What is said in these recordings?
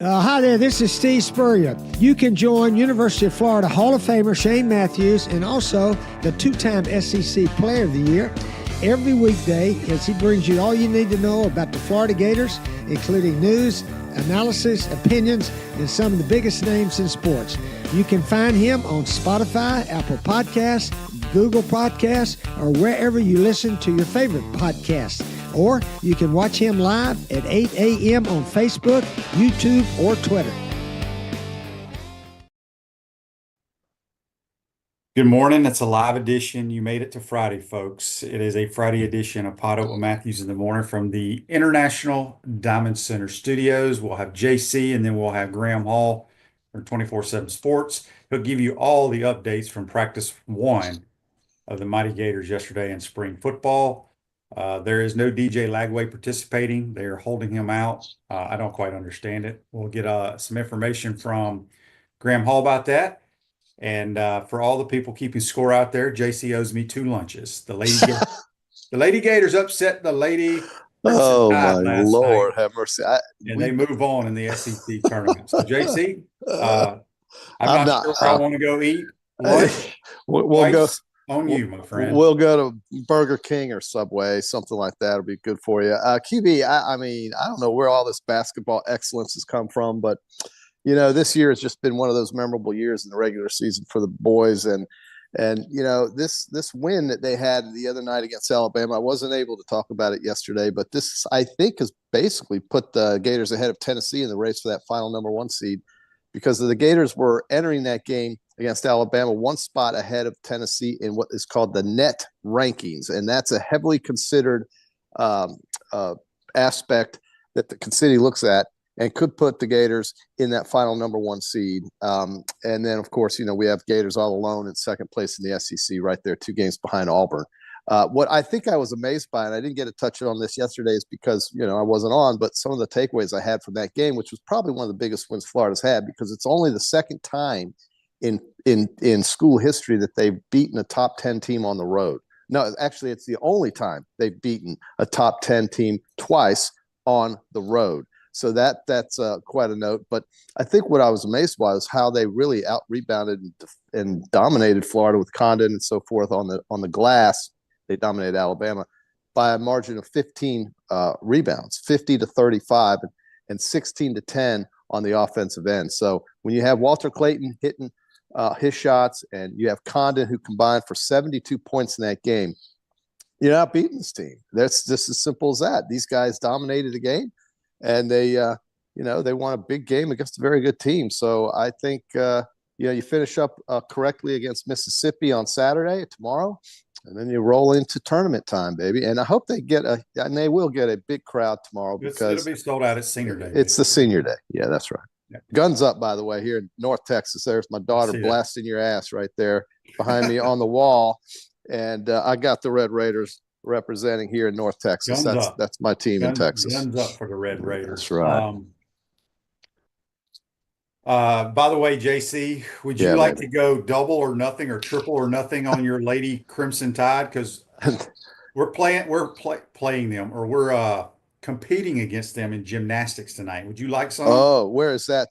Hi there, this is Steve Spurrier. You can join University of Florida Hall of Famer Shane Matthews and also the two-time SEC Player of the Year every weekday as he brings you all you need to know about the Florida Gators, including news, analysis, opinions, and some of the biggest names in sports. You can find him on Spotify, Apple Podcasts, Google Podcasts, or wherever you listen to your favorite podcasts. Or you can watch him live at 8 a.m. on Facebook, YouTube, or Twitter. Good morning. It's a live edition. You made it to Friday, folks. It is a Friday edition of PodUp with Matthews in the morning from the International Diamond Center Studios. We'll have JC and then we'll have Graham Hall from 24/7 Sports. He'll give you all the updates from practice one of the Mighty Gators yesterday in spring football. There is no DJ Lagway participating. They are holding him out. I don't quite understand it. We'll get some information from Graham Hall about that. And for all the people keeping score out there, JC owes me 2 lunches. The Lady Gators upset the Lady Oh Tide my last Lord, night, have mercy! and they move on in the SEC tournament. So JC, I'm I'm not sure where I want to go eat lunch. we'll go. On you, my friend. We'll go to Burger King or Subway, something like that. Will be good for you. QB, I mean, I don't know where all this basketball excellence has come from, but you know, this year has just been one of those memorable years in the regular season for the boys, and you know, this win that they had the other night against Alabama. I wasn't able to talk about it yesterday, but this, I think, has basically put the Gators ahead of Tennessee in the race for that final number 1 seed, because the Gators were entering that game against Alabama 1 spot ahead of Tennessee in what is called the net rankings. And that's a heavily considered aspect that the city looks at and could put the Gators in that final number 1 seed. And then, of course, you know, we have Gators all alone in second place in the SEC right there, 2 games behind Auburn. What I think I was amazed by, and I didn't get to touch on this yesterday, is because, you know, I wasn't on, but some of the takeaways I had from that game, which was probably one of the biggest wins Florida's had, because it's only the second time in school history that they've beaten a top 10 team on the road. No, actually, it's the only time they've beaten a top 10 team twice on the road. So that's quite a note. But I think what I was amazed by is how they really out-rebounded and dominated Florida with Condon and so forth on the glass. They dominated Alabama by a margin of 15 rebounds, 50-35, and 16-10 on the offensive end. So when you have Walter Clayton hitting his shots, and you have Condon, who combined for 72 points in that game, you're not beating this team. That's just as simple as that. These guys dominated the game, and they won a big game against a very good team. So I think you finish up correctly against Mississippi on Saturday, tomorrow, and then you roll into tournament time, baby. And I hope they and they will get a big crowd tomorrow, because it'll be sold out at Senior Day. It's the Senior Day. Yeah, that's right. Yeah. Guns up, by the way, here in North Texas. There's my daughter blasting your ass right there behind me on the wall. And I got the Red Raiders representing here in North Texas. That's my team in Texas. Guns up for the Red Raiders. That's right. By the way, JC, would you like to go double or nothing or triple or nothing on your Lady Crimson Tide? Because we're playing them, or we're competing against them in gymnastics tonight. Would you like some? Oh, where is that?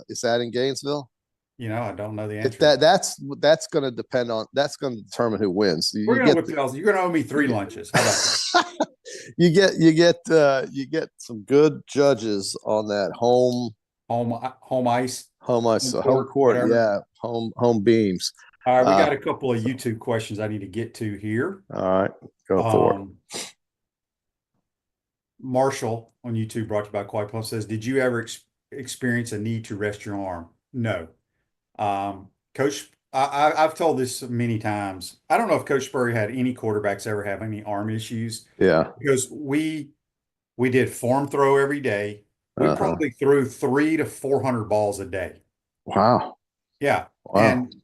Is that in Gainesville? You know, I don't know the answer. That's going to depend on. That's going to determine who wins. You're going to owe me 3 lunches. How about that? You get some good judges on that home ice, home court, whatever. Yeah, home beams. All right, we got a couple of YouTube questions I need to get to here. All right, go for it. Marshall on YouTube, brought to you by Quiet Plus, says, did you ever experience a need to rest your arm? No. Coach, I've told this many times. I don't know if Coach Spurrier had any quarterbacks ever have any arm issues. Yeah. Because we did form throw every day. We probably threw 300 to 400 balls a day. Wow. Yeah. Wow. And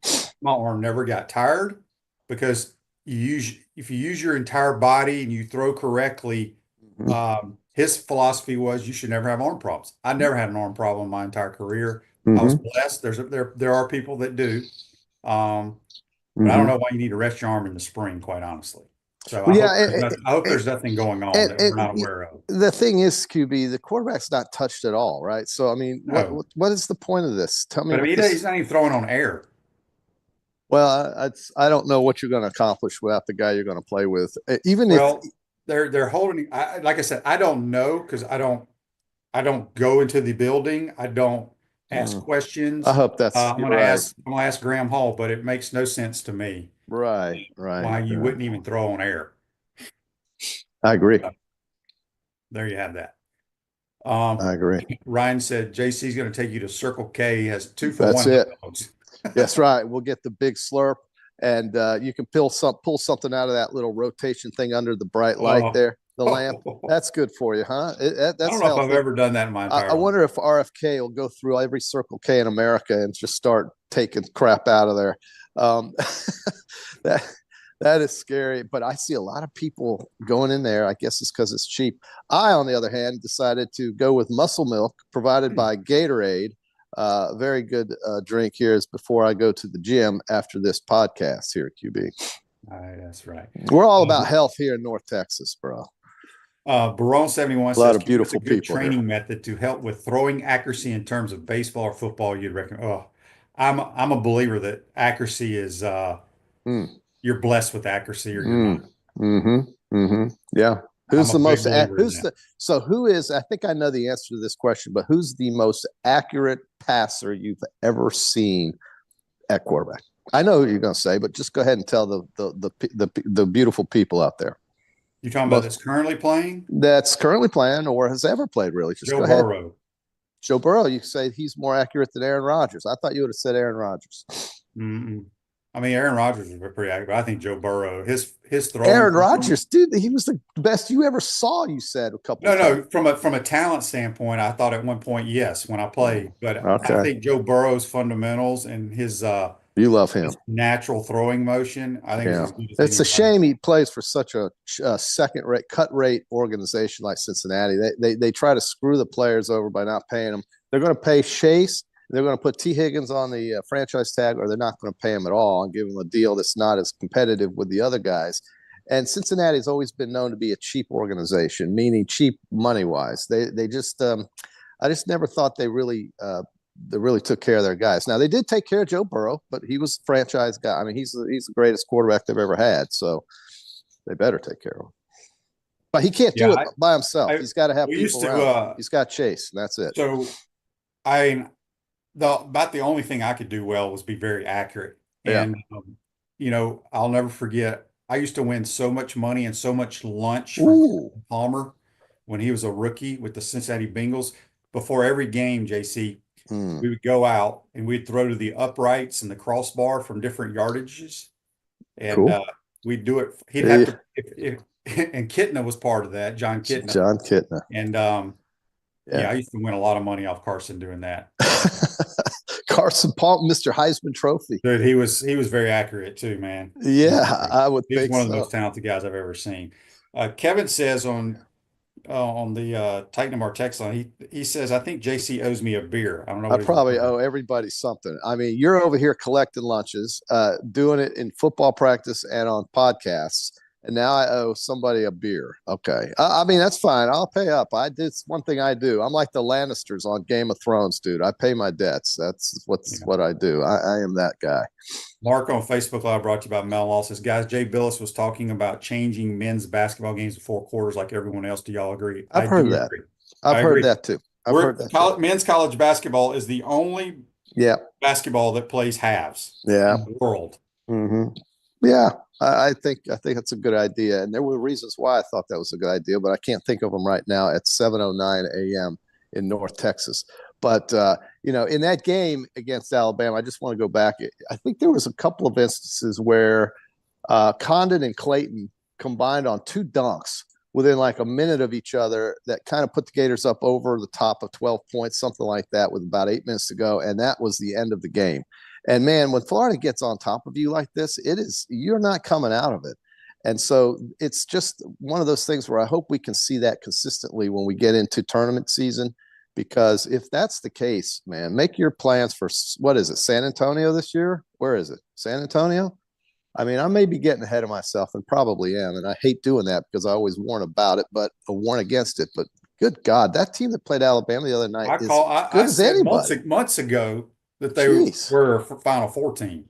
my arm never got tired, because if you use your entire body and you throw correctly, his philosophy was you should never have arm problems. I never had an arm problem my entire career. I was blessed. There are people that do. But I don't know why you need to rest your arm in the spring, quite honestly. So Well, yeah, I hope there's nothing going on that we're not aware of. the thing is, QB, the quarterback's not touched at all, right? So, I mean, No, what is the point of this? Tell me but I what mean, this. he's not even throwing on air. Well, I don't know what you're going to accomplish without the guy you're going to play with. Even if Well, they're holding. Like I said, I don't know because I don't go into the building. I don't ask mm, I questions. hope that's I'm you're gonna right. ask I'm gonna ask Graham Hall, but it makes no sense to me Right, right, why you right. wouldn't even throw on air. I agree. There you have that. I agree. Ryan said JC's going to take you to Circle K. He has 2 for 1 That's hot it. dogs. That's right. We'll get the big slurp, and you can pull something out of that little rotation thing under the bright light Oh, there, the lamp. That's good for you, huh? I don't That's know if I've healthy. ever done that in my I entire life. wonder if RFK will go through every Circle K in America and just start taking crap out of there. Um, that that is scary, but I see a lot of people going in there. I guess it's because it's cheap. I, on the other hand, decided to go with muscle milk provided by Gatorade. Very good drink here is before I go to the gym after this podcast here at QB. All right, that's right. We're all about health here in North Texas, bro. Barone 71 A lot says, of "What's a beautiful good people here. training method to help with throwing accuracy in terms of baseball or football you'd recommend?" Oh, I'm a believer that accuracy is Mm. you're blessed with accuracy or you're not. Mm. Mm-hmm. Mm-hmm. Yeah. I'm Who's a the big most believer in who's that. the so who is I think I know the answer to this question, but who's the most accurate passer you've ever seen at quarterback? I know who you're going to say, but just go ahead and tell the beautiful people out there. You talking about Most that's currently playing? that's currently playing or has ever played really. Just Joe go ahead. Burrow. Joe Burrow, you say he's more accurate than Aaron Rodgers. I thought you would have said Aaron Rodgers. Mm-mm. I mean, Aaron Rodgers is pretty accurate. I think Joe Burrow, his throwing Aaron performance. Rodgers, dude, he was the best you ever saw, you said a couple No, of times. no, from a talent standpoint, I thought at one point, yes, when I played. But I Okay. think Joe Burrow's fundamentals and You love him. his natural throwing motion, I think is Yeah. as good as It's a anybody. shame he plays for such a second rate cut rate organization like Cincinnati. They try to screw the players over by not paying them. They're going to pay Chase. They're going to put T. Higgins on the franchise tag, or they're not going to pay him at all and give him a deal that's not as competitive with the other guys. And Cincinnati has always been known to be a cheap organization, meaning cheap money wise. They just I just never thought they really took care of their guys. Now they did take care of Joe Burrow, but he was a franchise guy. I mean, he's the greatest quarterback they've ever had, so they better take care of him. But he can't do it Yeah, by himself. I He's got to have we used people to around him. He's got Chase, and that's it. so I about the only thing I could do well was be very accurate. Yeah. And I'll never forget. I used to win so much money and so much lunch from Ooh. Palmer when he was a rookie with the Cincinnati Bengals. Before every game, JC, Mm. we would go out and we'd throw to the uprights and the crossbar from different yardages, and Cool. we'd do it. He'd have Hey, to, if and Kitna was part of that, John Kitna, John Kitna. and yeah, I Yeah. used to win a lot of money off Carson doing that. Carson Palmer, Mr. Heisman Trophy. Dude, he was very accurate too, man. Yeah, I would He's think one of the so. most talented guys I've ever seen. Kevin says on the Titan our text line, he says, I think JC owes me a beer. I don't know I what he's probably referring owe everybody something. I mean, you're over here collecting lunches, doing it in football practice and on podcasts, and now I owe somebody a beer. Okay, I mean that's fine. I'll pay up. It's one thing I do. I'm like the Lannisters on Game of Thrones, dude. I pay my debts. That's what I do. I am that guy. Mark on Facebook Live brought to you by Mel Law says, guys, Jay Billis was talking about changing men's basketball games to 4 quarters like everyone else. Do y'all agree? I've I heard do that. agree. I've I heard agree. that too. I've heard that too. Men's college basketball is the only Yeah. basketball that plays halves Yeah. in the world. Mm-hmm. Yeah. I think that's a good idea, and there were reasons why I thought that was a good idea, but I can't think of them right now at 7:09 a.m. in North Texas. But in that game against Alabama, I just want to go back. I think there was a couple of instances where Condon and Clayton combined on 2 dunks within like a minute of each other that kind of put the Gators up over the top of 12 points, something like that, with about 8 minutes to go, and that was the end of the game. And man, when Florida gets on top of you like this, you're not coming out of it. And so it's just one of those things where I hope we can see that consistently when we get into tournament season, because if that's the case, man, make your plans for what is it, San Antonio this year? Where is it? San Antonio? I mean, I may be getting ahead of myself and probably am. And I hate doing that because I always warn about it, but I warn against it. But good God, that team that played Alabama the other night is I good as said anybody. months ago that they Jeez. were a Final Four team.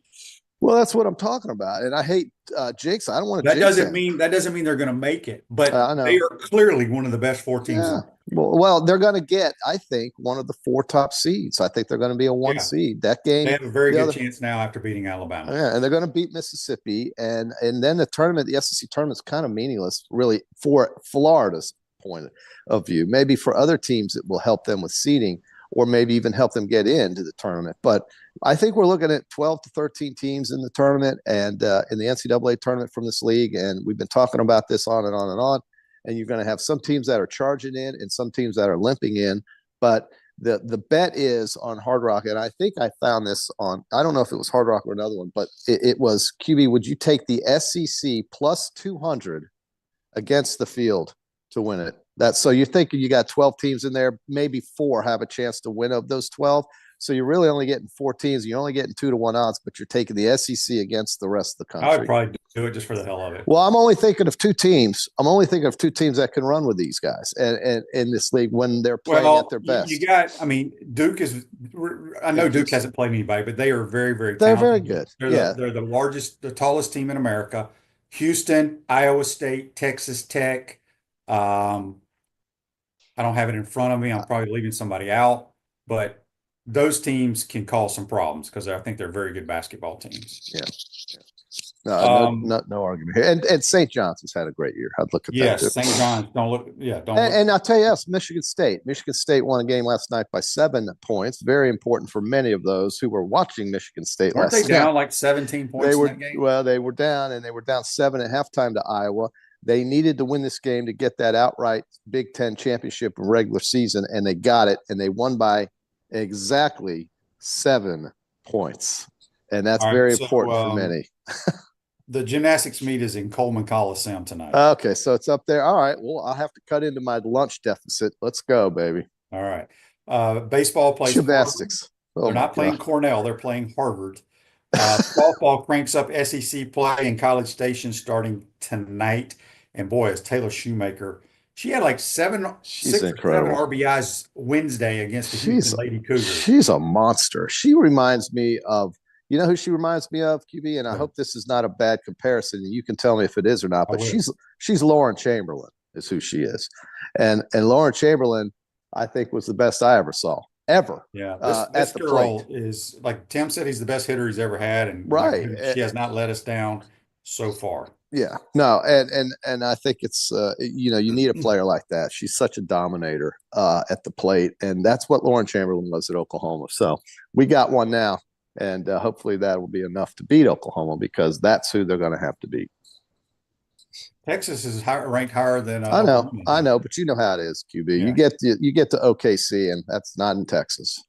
Well, that's what I'm talking about. And I hate jinx. I don't want to jinx them. That doesn't mean they're going to make it, but I they know. are clearly one of the best four teams in Yeah. the country. Well, they're going to get, I think, one of the 4 top seeds. I think they're going to be a 1 Yeah, seed. That they game, have a very the good other, chance now after beating Alabama. yeah, and they're going to beat Mississippi, and then the tournament, the SEC tournament's kind of meaningless, really, for Florida's point of view. Maybe for other teams, it will help them with seeding, or maybe even help them get into the tournament. But I think we're looking at 12 to 13 teams in the tournament and in the NCAA tournament from this league. And we've been talking about this on and on and on. And you're going to have some teams that are charging in and some teams that are limping in. But the bet is on Hard Rock, and I think I found this on, I don't know if it was Hard Rock or another one, but it was QB. Would you take the SEC plus 200 against the field to win it? That's so you're thinking you got 12 teams in there, maybe 4 have a chance to win of those 12. So you're really only getting 4 teams. You're only getting 2 to 1 odds, but you're taking the SEC against the rest of the I would country. probably do it just for the hell of it. Well, I'm only thinking of 2 teams. I'm only thinking of 2 teams that can run with these guys and in this league when they're playing at their best. You got, I mean, Duke is, I know Duke hasn't played anybody, but they are very, very They're talented. very good. They're the largest, the tallest team in America. Houston, Iowa State, Texas Tech. I don't have it in front of me. I'm probably leaving somebody out, but those teams can cause some problems because I think they're very good basketball teams. Yeah. No argument here. And St. John's has had a great year. I'd look at that too. Yes, St. John's. Don't look. Yeah, don't. And I'll tell you else, Michigan State. Michigan State won a game last night by 7 points. Very important for many of those who were watching Michigan State Weren't last they night. down like 17 points in that game? Well, they were down, and they were down 7 at halftime to Iowa. They needed to win this game to get that outright Big Ten championship in regular season, and they got it, and they won by exactly 7 points. And that's very important for many. The gymnastics meet is in Coleman Coliseum tonight. Okay, so it's up there. All right. Well, I'll have to cut into my lunch deficit. Let's go, baby. All right. Baseball plays gymnastics. They're not playing Cornell. They're playing Harvard. Softball cranks up SEC play in College Station starting tonight. And boy, it's Taylor Shoemaker. She had like 6 or 7 RBIs Wednesday against the Houston Lady Cougars. She's a monster. She reminds me of, you know who she reminds me of, QB? And I hope this is not a bad comparison. You can tell me if it is or not. But she's Lauren Chamberlain is who she is. And Lauren Chamberlain, I think, was the best I ever saw. Ever. Yeah. This girl is, like Tim said, he's the best hitter he's ever had. And she has not let us down so far. Yeah, no, and I think it's you need a player like that. She's such a dominator at the plate, and that's what Lauren Chamberlain was at Oklahoma. So we got one now, and hopefully that will be enough to beat Oklahoma because that's who they're going to have to beat. Texas is ranked higher than I know, but you know how it is, QB. Yeah. You get to OKC, and that's not in Texas.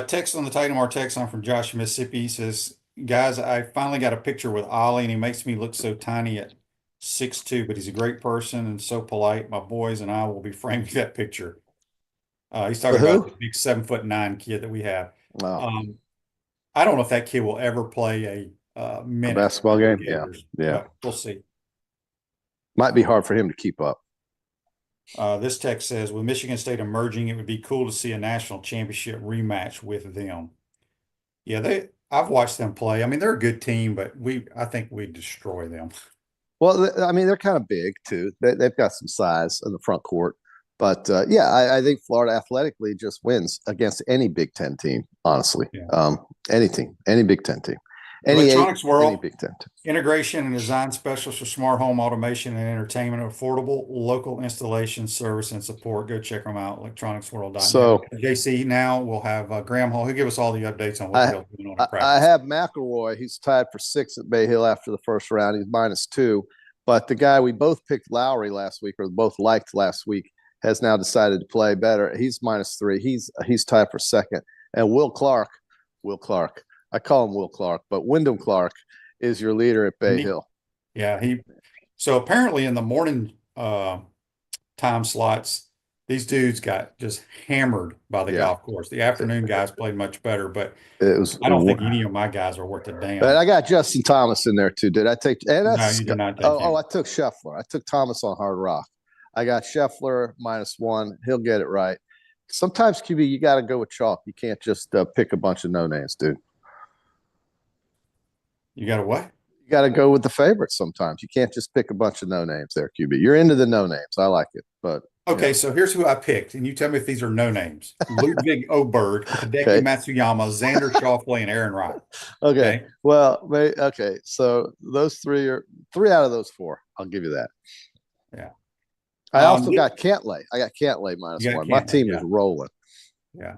Text on the Titanmar text on from Josh, Mississippi. He says, guys, I finally got a picture with Ollie, and he makes me look so tiny at 6'2", but he's a great person and so polite. My boys and I will be framing that picture. He's talking about the big 7'9" kid that we have. Wow. I don't know if that kid will ever play a basketball game. Yeah. We'll see. Might be hard for him to keep up. This text says, with Michigan State emerging, it would be cool to see a national championship rematch with them. Yeah, I've watched them play. I mean, they're a good team, but I think we destroy them. Well, I mean, they're kind of big too. They've got some size in the front court, but I think Florida athletically just wins against any Big Ten team. Honestly, any Big Ten team, Electronics World, any Big Ten team. Integration and design specialist for smart home automation and entertainment, affordable local installation, service, and support. Go check them out, electronicsworld.net. So, JC, now we'll have Graham Hall. He'll give us all the updates on what he's doing on practice. I have McElroy. He's tied for 6th at Bay Hill after the first round. He's -2. But the guy we both picked, Lowry, last week, or both liked last week, has now decided to play better. He's -3. He's tied for 2nd. And Will Clark, I call him Will Clark, but Wyndham Clark is your leader at Bay Hill. Yeah, so apparently in the morning time slots, These dudes got just hammered by the Yeah, golf course. The afternoon guys played much better, but it was. I don't think any of my guys are worth a But damn. I got Justin Thomas in there too. Did I take? And No, that's you did not take oh, him. I took Scheffler. I took Thomas on Hard Rock. I got Scheffler -1. He'll get it right. Sometimes QB, you got to go with chalk. You can't just pick a bunch of no names, dude. You got a what? You got to go with the favorites. Sometimes you can't just pick a bunch of no names there, QB. You're into the no names. I like it, but Okay, yeah. so here's who I picked, and you tell me if these are no names: Ludwig Oberg, Hideki Okay. Matsuyama, Xander Schauffele, and Aaron Wright. Okay. Okay, Well, okay. So those three are 3 out of those 4. I'll give you that. yeah. I also This- got Cantlay. I got Cantlay you got -1. My Cantlay, team yeah, is rolling. yeah.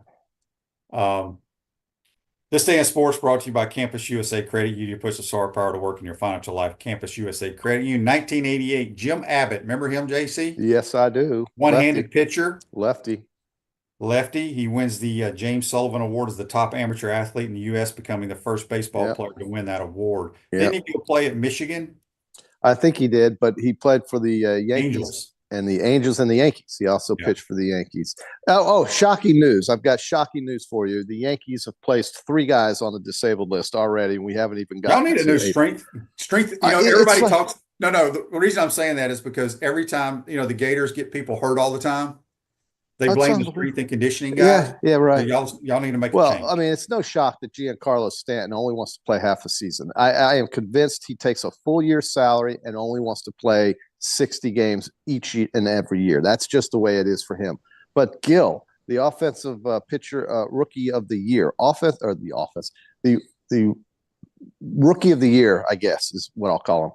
This day in sports brought to you by Campus USA Credit Union. Puts the star power to work in your financial life. Campus USA Credit Union. 1988, Jim Abbott. Remember him, JC? Yes, I do. One-handed pitcher, Lefty. lefty. He wins the James Sullivan Award as the top amateur athlete in the U.S., becoming the first baseball Yeah. player to win that award. Yeah. Didn't he go play at Michigan? I think he did, but he played for the Yankees Angels. and the Angels and the Yankees. He also Yeah. pitched for the Yankees. Oh, shocking news. I've got shocking news for you. The Yankees have placed 3 guys on the disabled list already, and we haven't even Y'all gotten need a to new 8. strength. Strength, It's everybody like- talks. No, the reason I'm saying that is because every time, the Gators get people hurt all the time, they That's blame the unbelievable. strength and conditioning guys. Yeah, So right. y'all need to make a Well, change. I mean, it's no shock that Giancarlo Stanton only wants to play half a season. I am convinced he takes a full year's salary and only wants to play 60 games each and every year. That's just the way it is for him. But Gill, the offensive pitcher, rookie of the year, the rookie of the year, I guess is what I'll call him.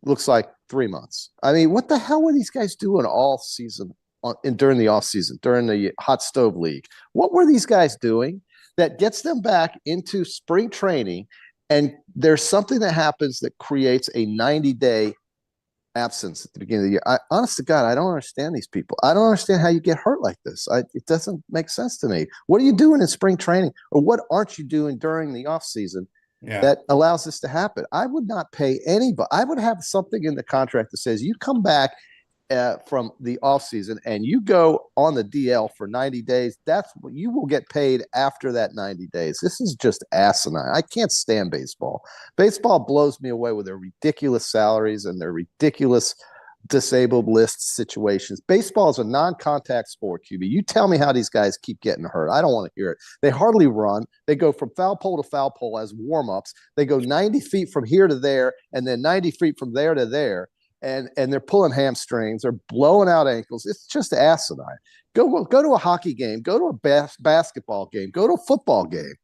Looks like 3 months. I mean, what the hell were these guys doing all season? During the off season, during the hot stove league, what were these guys doing that gets them back into spring training? And there's something that happens that creates a 90-day absence at the beginning of the year. Honest to God, I don't understand these people. I don't understand how you get hurt like this. It doesn't make sense to me. What are you doing in spring training, or what aren't you doing during the off season that allows this to happen? I would not pay anybody. I would have something in the contract that says you come back from the offseason and you go on the DL for 90 days, that's what you will get paid after that 90 days. This is just asinine. I can't stand baseball. Baseball blows me away with their ridiculous salaries and their ridiculous disabled list situations. Baseball is a non-contact sport, QB. You tell me how these guys keep getting hurt. I don't want to hear it. They hardly run. They go from foul pole to foul pole as warm-ups. They go 90 feet from here to there and then 90 feet from there to there. And they're pulling hamstrings, they're blowing out ankles. It's just asinine. Go to a hockey game, go to a basketball game, go to a football game.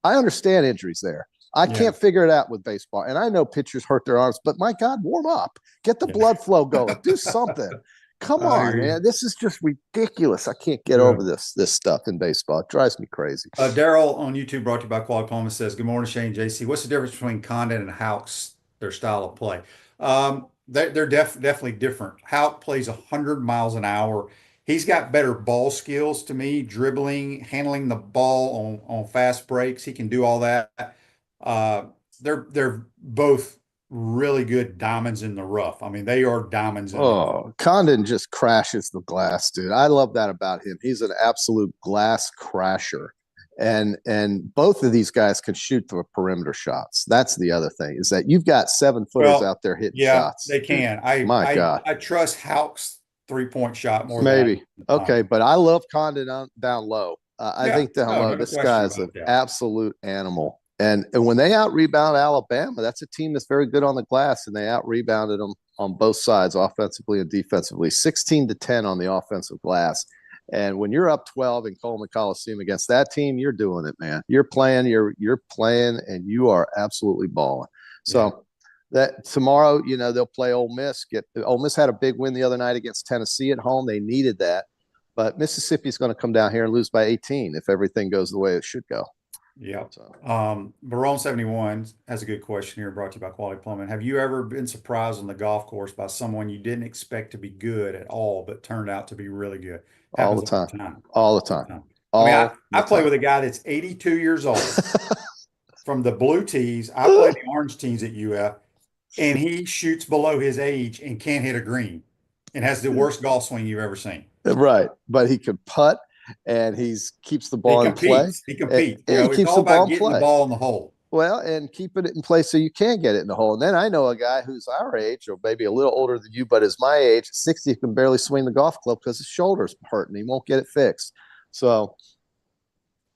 I understand injuries there. I can't figure it out with baseball. And I know pitchers hurt their arms, but my God, warm up. Get the blood flow going. Do something. Come on, man. This is just ridiculous. I can't get over this stuff in baseball. It drives me crazy. Daryl on YouTube, brought to you by Quality Plumber, says, "Good morning, Shane, JC. What's the difference between Condon and Houck's, their style of play?" They're definitely different. Houck plays 100 miles an hour. He's got better ball skills to me, dribbling, handling the ball on fast breaks. He can do all that. They're both really good diamonds in the rough. I mean, they are diamonds in the rough. Oh, Condon just crashes the glass, dude. I love that about him. He's an absolute glass crasher. And both of these guys can shoot the perimeter shots. That's the other thing, is that you've got 7-footers out there hitting shots. They can. My God. I trust Houck's 3-point shot more Maybe. than Okay, but I love Condon down low. I think down low, this guy's an absolute animal. And when they out-rebound Alabama, that's a team that's very good on the glass, and they out-rebounded them on both sides, offensively and defensively, 16-10 on the offensive glass. And when you're up 12 in Coleman Coliseum against that team, you're doing it, man. You're playing, and you are absolutely balling. So that tomorrow, they'll play Ole Miss. Ole Miss had a big win the other night against Tennessee at home. They needed that. But Mississippi's going to come down here and lose by 18 if everything goes the way it should go. Yeah. Barone 71 has a good question here, brought to you by Quality Plumbing. Have you ever been surprised on the golf course by someone you didn't expect to be good at all, but turned out to be really good? All the time. All the time. I play with a guy that's 82 years old from the blue tees. I play the orange tees at UF, and he shoots below his age and can't hit a green and has the worst golf swing you've ever seen. Right. But he could putt and keeps the ball in play. He competes. And he It's keeps all the ball about in getting the play. ball in the hole. Well, and keeping it in place so you can get it in the hole. And then I know a guy who's our age, or maybe a little older than you, but is my age, 60, he can barely swing the golf club because his shoulder's hurting. He won't get it fixed. So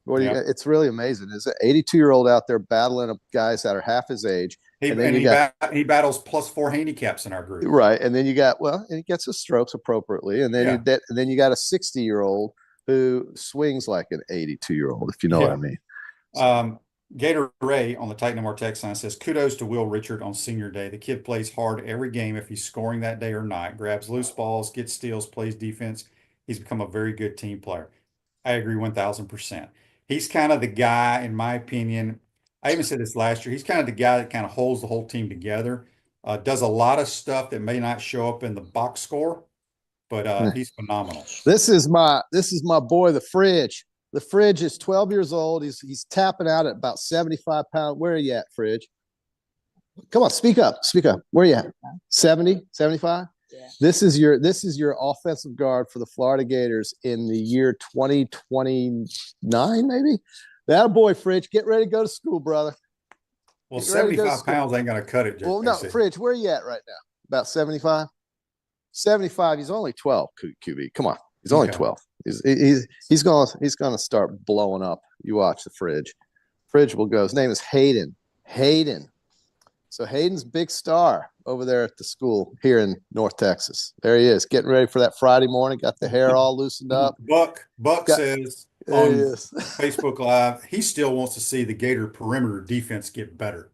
it's really amazing. Is an 82-year-old out there battling guys that are half his age. He battles +4 handicaps in our group. Right. And then you got, and he gets his strokes appropriately. And then you got a 60-year-old who swings like an 82-year-old, if you know what I mean. Gator Ray on the Titan No More text line says, kudos to Will Richard on senior day. The kid plays hard every game if he's scoring that day or not, grabs loose balls, gets steals, plays defense. He's become a very good team player. I agree 1000%. He's kind of the guy, in my opinion. I even said this last year. He's kind of the guy that kind of holds the whole team together, does a lot of stuff that may not show up in the box score, but he's phenomenal. This is my boy, the Fridge. The Fridge is 12 years old. He's tapping out at about 75 pounds. Where are you at, Fridge? Come on, speak up. Speak up. Where are you at? 70, 75? Yeah. This is your offensive guard for the Florida Gators in the year 2029, maybe? That boy, Fridge. Get ready to go to school, brother. Well, 75 pounds ain't going to cut it. Well, no, Fridge, where are you at right now? About 75? 75. He's only 12, QB. Come on. He's only 12. He's gonna start blowing up. You watch the Fridge. Fridge will go. His name is Hayden. So Hayden's big star over there at the school here in North Texas. There he is, getting ready for that Friday morning. Got the hair all loosened up. Buck says on Facebook Live, he still wants to see the Gator perimeter defense get better.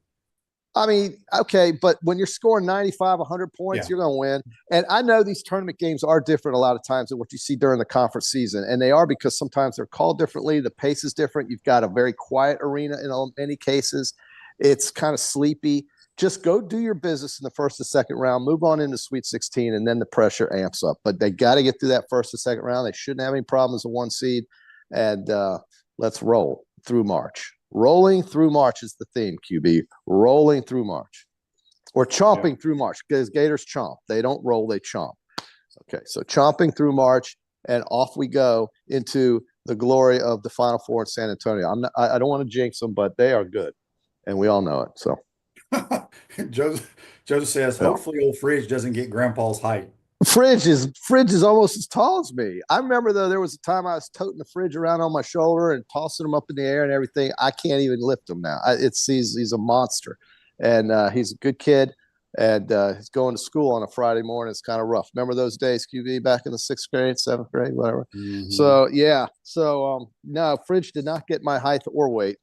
I mean, okay, but when you're scoring 95, 100 points, you're going to win. And I know these tournament games are different a lot of times than what you see during the conference season. And they are because sometimes they're called differently. The pace is different. You've got a very quiet arena in many cases. It's kind of sleepy. Just go do your business in the first and second round, move on into Sweet 16, and then the pressure amps up. But they got to get through that first and second round. They shouldn't have any problems with one seed. And let's roll through March. Rolling through March is the theme, QB. Rolling through March. Or chomping through March, because Gators chomp. They don't roll, they chomp. Okay, so chomping through March, and off we go into the glory of the Final Four in San Antonio. I don't want to jinx them, but they are good, and we all know it. So, Joseph says, hopefully old Fridge doesn't get Grandpa's height. Fridge is almost as tall as me. I remember, though, there was a time I was toting the Fridge around on my shoulder and tossing him up in the air and everything. I can't even lift him now. He's a monster, and he's a good kid, and he's going to school on a Friday morning. It's kind of rough. Remember those days, QB, back in the 6th grade, 7th grade, whatever? Mm-hmm. So, yeah. So, no, Fridge did not get my height or weight.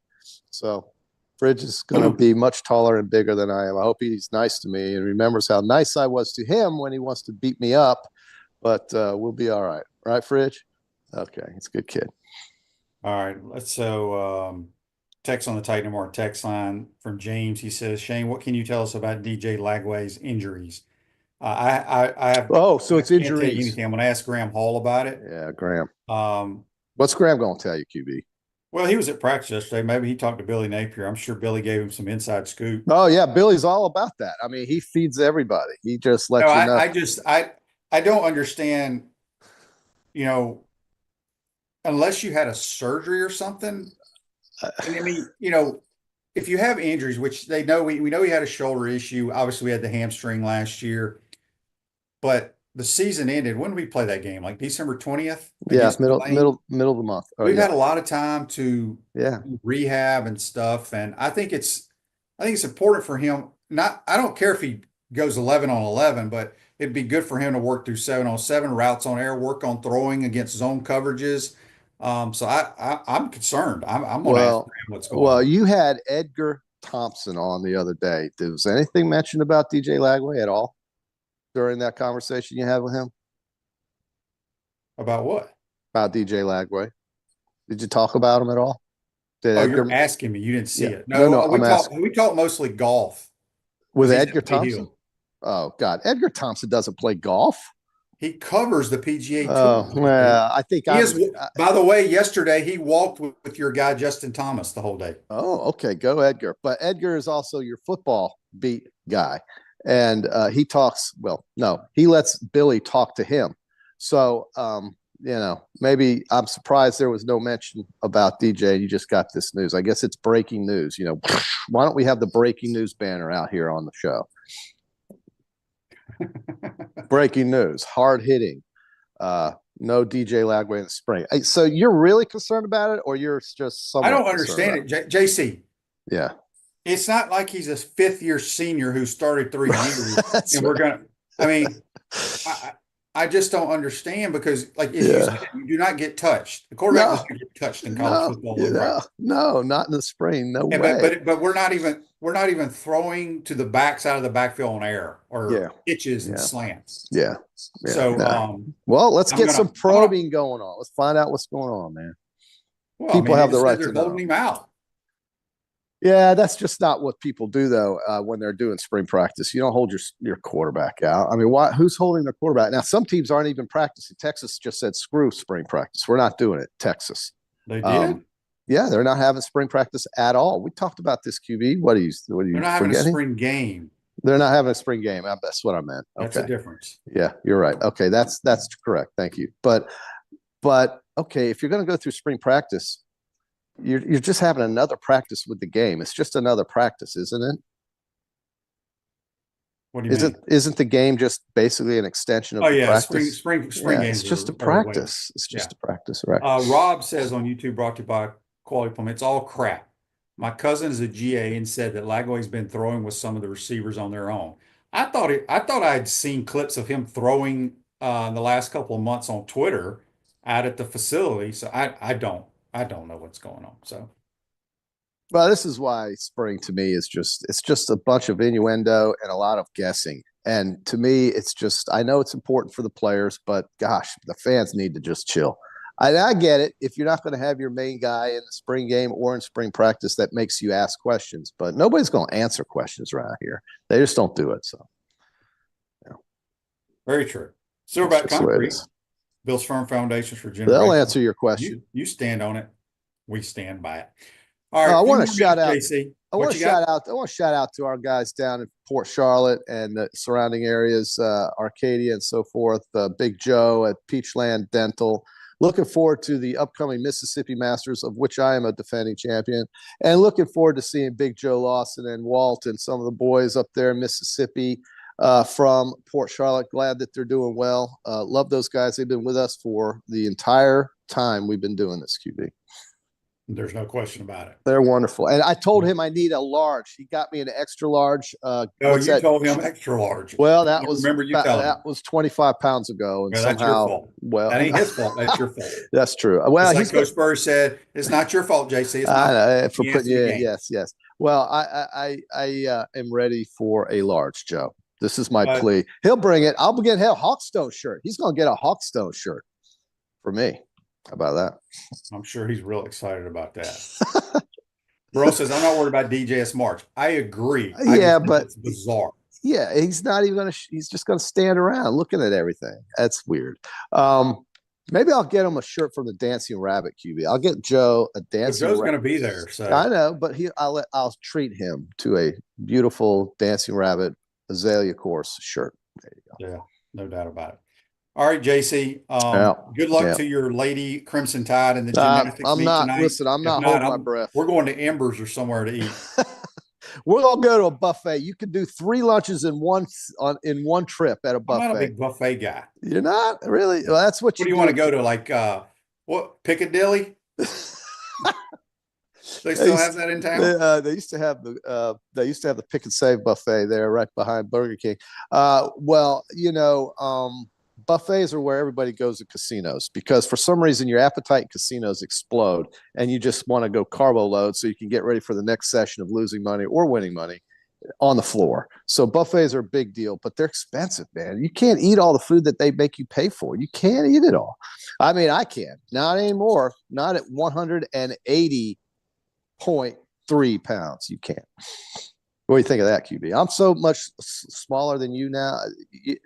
So, Fridge is going to be much taller and bigger than I am. I hope he's nice to me and remembers how nice I was to him when he wants to beat me up. But we'll be all right. Right, Fridge? Okay, he's a good kid. All right. Text on the Titan No More text line from James. He says, Shane, what can you tell us about DJ Lagway's injuries? I have. So it's injuries. Anything. I'm going to ask Graham Hall about it. Yeah, Graham. What's Graham going to tell you, QB? Well, he was at practice yesterday. Maybe he talked to Billy Napier. I'm sure Billy gave him some inside scoop. Oh, yeah. Billy's all about that. I mean, he feeds everybody. He just lets you know. I don't understand, unless you had a surgery or something. I mean, if you have injuries, which they know, we know he had a shoulder issue. Obviously, we had the hamstring last year. But the season ended. When did we play that game? Like December 20th? Yeah, middle of the month. We've had a lot of time to rehab and stuff, and I think it's important for him. I don't care if he goes 11 on 11, but it'd be good for him to work through 7 on 7 routes on air, work on throwing against zone coverages. So I'm concerned. I'm going to ask him what's going on. Well, you had Edgar Thompson on the other day. Was anything mentioned about DJ Lagway at all during that conversation you had with him? About what? About DJ Lagway. Did you talk about him at all? You're asking me. You didn't see it. No, we talk mostly golf. With Edgar Thompson? Oh, God. Edgar Thompson doesn't play golf. He covers the PGA Tour. Oh, well, I think by the way, yesterday he walked with your guy, Justin Thomas, the whole day. Oh, okay. Go Edgar. But Edgar is also your football beat guy. And he lets Billy talk to him. So maybe I'm surprised there was no mention about DJ. You just got this news. I guess it's breaking news. Why don't we have the breaking news banner out here on the show? Breaking news, hard hitting. No DJ Lagway in the spring. So you're really concerned about it, or you're just somewhat I don't understand it, JC. Yeah. It's not like he's a fifth-year senior who started 3 years, and we're right. gonna. I just don't understand because, like, if you do not get touched. The quarterback doesn't get touched in college football. No, not in the spring. No way. But we're not even throwing to the backside of the backfield on air or pitches and slants. Yeah. So, well, let's get some probing going on. Let's find out what's going on, man. Well, people have the right to know. Holding him out. Yeah, that's just not what people do, though, when they're doing spring practice. You don't hold your quarterback out. I mean, who's holding their quarterback? Now, some teams aren't even practicing. Texas just said, screw spring practice. We're not doing it, Texas. They did? Yeah, they're not having spring practice at all. We talked about this, QB. What are you They're not having a spring game. They're not having a spring game. That's what I meant. Okay. That's a difference. Yeah, you're right. Okay, that's correct. Thank you. But okay, if you're going to go through spring practice, you're just having another practice with the game. It's just another practice, isn't it? What do you mean? Isn't the game just basically an extension of the practice? Spring games. It's just a practice. It's just a practice, right? Rob says on YouTube, brought to you by Quality Plum, it's all crap. My cousin is a GA and said that Lagway's been throwing with some of the receivers on their own. I thought I'd seen clips of him throwing the last couple of months on Twitter out at the facility. So I don't know what's going on. So, well, this is why spring to me is it's just a bunch of innuendo and a lot of guessing. And to me, it's just, I know it's important for the players, but gosh, the fans need to just chill. I get it. If you're not going to have your main guy in the spring game or in spring practice, that makes you ask questions, but nobody's going to answer questions around here. They just don't do it. So, very true. Silverback Concrete builds firm foundations for generations. They'll answer your question. You stand on it. We stand by it. All right. I want to shout out. JC. I want to shout out to our guys down in Port Charlotte and the surrounding areas, Arcadia and so forth. Big Joe at Peachland Dental. Looking forward to the upcoming Mississippi Masters, of which I am a defending champion, and looking forward to seeing Big Joe Lawson and Walt and some of the boys up there in Mississippi from Port Charlotte. Glad that they're doing well. Love those guys. They've been with us for the entire time we've been doing this, QB. There's no question about it. They're wonderful. And I told him I need a large. He got me an extra large. Told him extra large. Well, that was that was 25 pounds ago. And that's your fault. Well, that ain't his fault. That's your fault. That's true. Well, like Coach Burr said, it's not your fault, JC. It's for putting yes. Well, I am ready for a large, Joe. This is my plea. He'll bring it. I'll get a Hawkstone shirt. He's going to get a Hawkstone shirt for me. How about that? I'm sure he's real excited about that. Bro says, I'm not worried about DJS March. I agree. But it's bizarre. Yeah, he's not even going to – he's just going to stand around looking at everything. That's weird. Maybe I'll get him a shirt from the Dancing Rabbit, QB. I'll get Joe a Dancing Rabbit. Joe's going to be there. So I know, but I'll treat him to a beautiful Dancing Rabbit Azalea Course shirt. There you go. Yeah, no doubt about it. All right, JC. Good luck to your Lady Crimson Tide and the gymnastics meet tonight. Listen, I'm not holding my breath. We're going to Embers or somewhere to eat. We're gonna go to a buffet. You can do 3 lunches in one trip at a buffet. I'm not a big buffet guy. You're not really. Well, that's what do you want to go to? Like what? Piccadilly? They still have that in town. They used to have the Pick and Save buffet there, right behind Burger King. Well, buffets are where everybody goes to casinos because for some reason your appetite in casinos explode and you just want to go carbo load so you can get ready for the next session of losing money or winning money on the floor. So buffets are a big deal, but they're expensive, man. You can't eat all the food that they make you pay for. You can't eat it all. I mean, I can. Not anymore. Not at 180.3 pounds. You can't. What do you think of that, QB? I'm so much smaller than you now.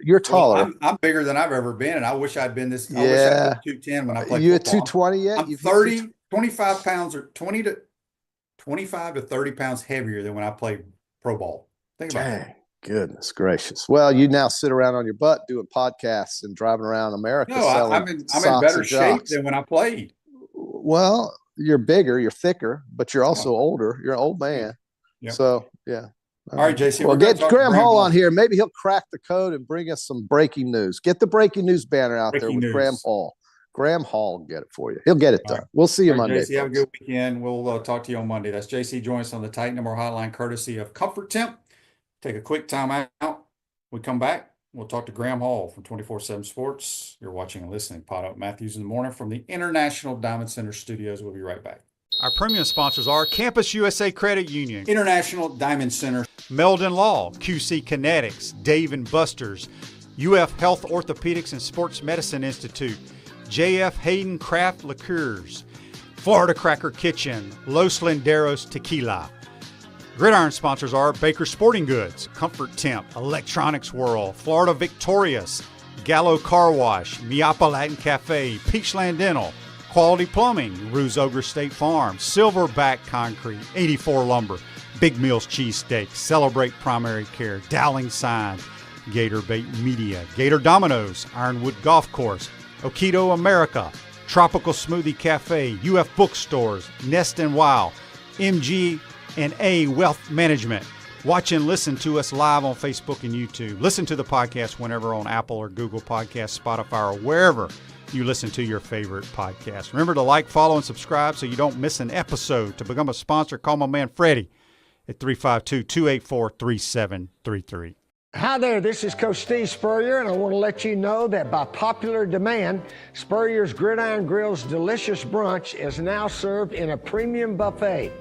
You're taller. Well, I'm bigger than I've ever been, and I wish I'd been this. I wish I was 210 when I played you football. At 220 yet? I'm 30, 25 pounds or 20 to 25 to 30 pounds heavier than when I played pro ball. Think about that. Goodness gracious. Well, you now sit around on your butt doing podcasts and driving around America No, selling I'm in socks better and shape jocks. than when I played. Well, you're bigger, you're thicker, but you're also older. You're an old man. Yep. So, yeah. All right, JC, Well, we're going get to talk Graham Graham Hall Hall. on here. Maybe he'll crack the code and bring us some breaking news. Get the breaking news banner out there Breaking with news. Graham Hall. Graham Hall will get it for you. He'll get it All done. right. We'll see you All right, Monday. JC, have a Folks. good weekend. We'll talk to you on Monday. That's JC. Join us on the Titan Number Hotline, courtesy of Comfort Temp. Take a quick time out. We come back. We'll talk to Graham Hall from 24/7 Sports. You're watching and listening to PodUp Matthews in the Morning from the International Diamond Center Studios. We'll be right back. Our premium sponsors are Campus USA Credit Union, International Diamond Center, Meldon Law, QC Kinetics, Dave & Buster's, UF Health Orthopedics and Sports Medicine Institute, JF Hayden Craft Liqueurs, Florida Cracker Kitchen, Los Linderos Tequila. Gridiron sponsors are Baker Sporting Goods, Comfort Temp, Electronics World, Florida Victorious, Gallo Car Wash, Miapa Latin Cafe, Peachland Dental, Quality Plumbing, Ruse Ogre State Farm, Silverback Concrete, 84 Lumber, Big Mills Cheesesteak, Celebrate Primary Care, Dowling Sign, Gator Bait Media, Gator Dominoes, Ironwood Golf Course, Okido America, Tropical Smoothie Cafe, UF Bookstores, Nest and Wow, MG&A Wealth Management. Watch and listen to us live on Facebook and YouTube. Listen to the podcast whenever on Apple or Google Podcasts, Spotify, or wherever you listen to your favorite podcast. Remember to like, follow, and subscribe so you don't miss an episode. To become a sponsor, call my man Freddie at 352-284-3733. Hi there, this is Coach Steve Spurrier, and I want to let you know that by popular demand, Spurrier's Gridiron Grill's delicious brunch is now served in a premium buffet.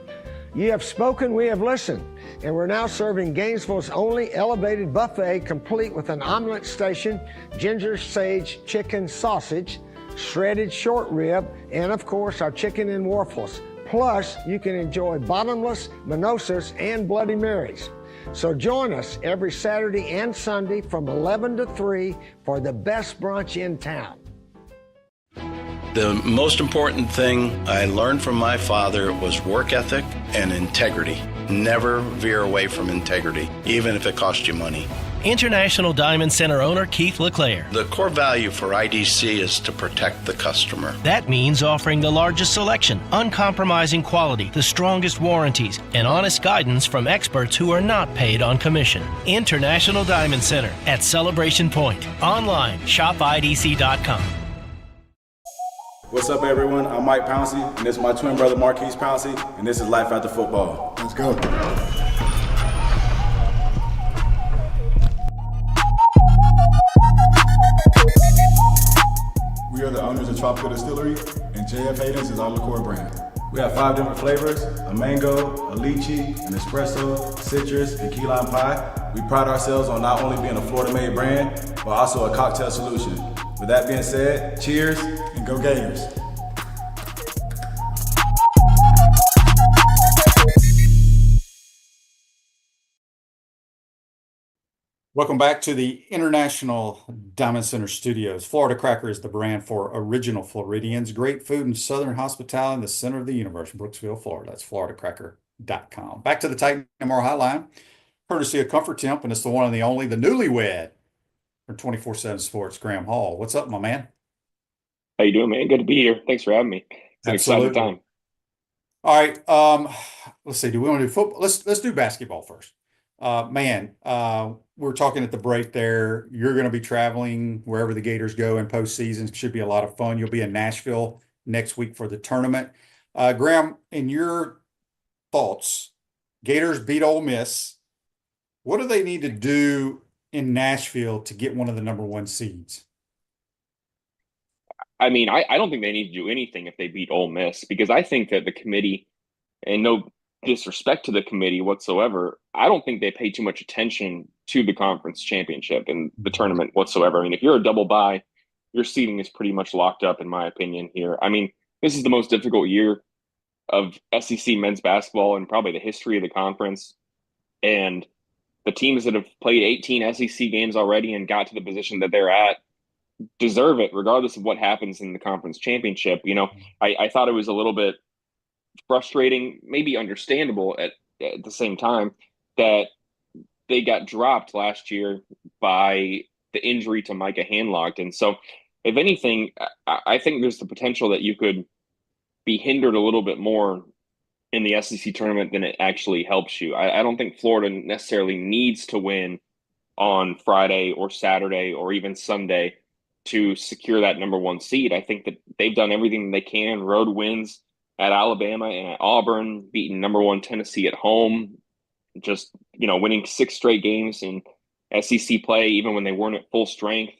You have spoken, we have listened, and we're now serving Gainesville's only elevated buffet, complete with an omelet station, ginger sage chicken sausage, shredded short rib, and of course our chicken and waffles. Plus, you can enjoy bottomless mimosas and Bloody Marys. So join us every Saturday and Sunday from 11 to 3 for the best brunch in town. The most important thing I learned from my father was work ethic and integrity. Never veer away from integrity, even if it costs you money. International Diamond Center owner Keith LeClaire. The core value for IDC is to protect the customer. That means offering the largest selection, uncompromising quality, the strongest warranties, and honest guidance from experts who are not paid on commission. International Diamond Center at Celebration Point. Online, shopidc.com. What's up, everyone? I'm Mike Pouncey, and this is my twin brother, Marquise Pouncey, and this is Life After Football. Let's go. We are the owners of Tropical Distillery, and JF Hayden's is our liqueur brand. We have 5 different flavors: a mango, a lychee, an espresso, citrus, and key lime pie. We pride ourselves on not only being a Florida-made brand, but also a cocktail solution. With that being said, cheers and go Gators. Welcome back to the International Diamond Center Studios. Florida Cracker is the brand for original Floridians. Great food and southern hospitality in the center of the universe, Brooksville, Florida. That's floridacracker.com. Back to the Titan MR Hotline, courtesy of Comfort Temp, and it's the one and the only, the newlywed for 24/7 Sports, Graham Hall. What's up, my man? How you doing, man? Good to be here. Thanks for having me. It's an exciting Absolutely. time. All right, let's see. Do we want to do football? Let's do basketball first. We're talking at the break there. You're going to be traveling wherever the Gators go in postseason. It should be a lot of fun. You'll be in Nashville next week for the tournament. Graham, in your thoughts, Gators beat Ole Miss. What do they need to do in Nashville to get one of the number 1 seeds? I mean, I don't think they need to do anything if they beat Ole Miss, because I think that the committee, and no disrespect to the committee whatsoever, I don't think they pay too much attention to the conference championship and the tournament whatsoever. I mean, if you're a double bye, your seeding is pretty much locked up, in my opinion, here. I mean, this is the most difficult year of SEC men's basketball in probably the history of the conference. And the teams that have played 18 SEC games already and got to the position that they're at deserve it, regardless of what happens in the conference championship. You know, I thought it was a little bit frustrating, maybe understandable at the same time, that they got dropped last year by the injury to Micah Hanlogton. So if anything, I think there's the potential that you could be hindered a little bit more in the SEC tournament than it actually helps you. I don't think Florida necessarily needs to win on Friday or Saturday or even Sunday to secure that number one seed. I think that they've done everything they can. Road wins at Alabama and at Auburn, beating number one Tennessee at home, just, winning 6 straight games in SEC play, even when they weren't at full strength.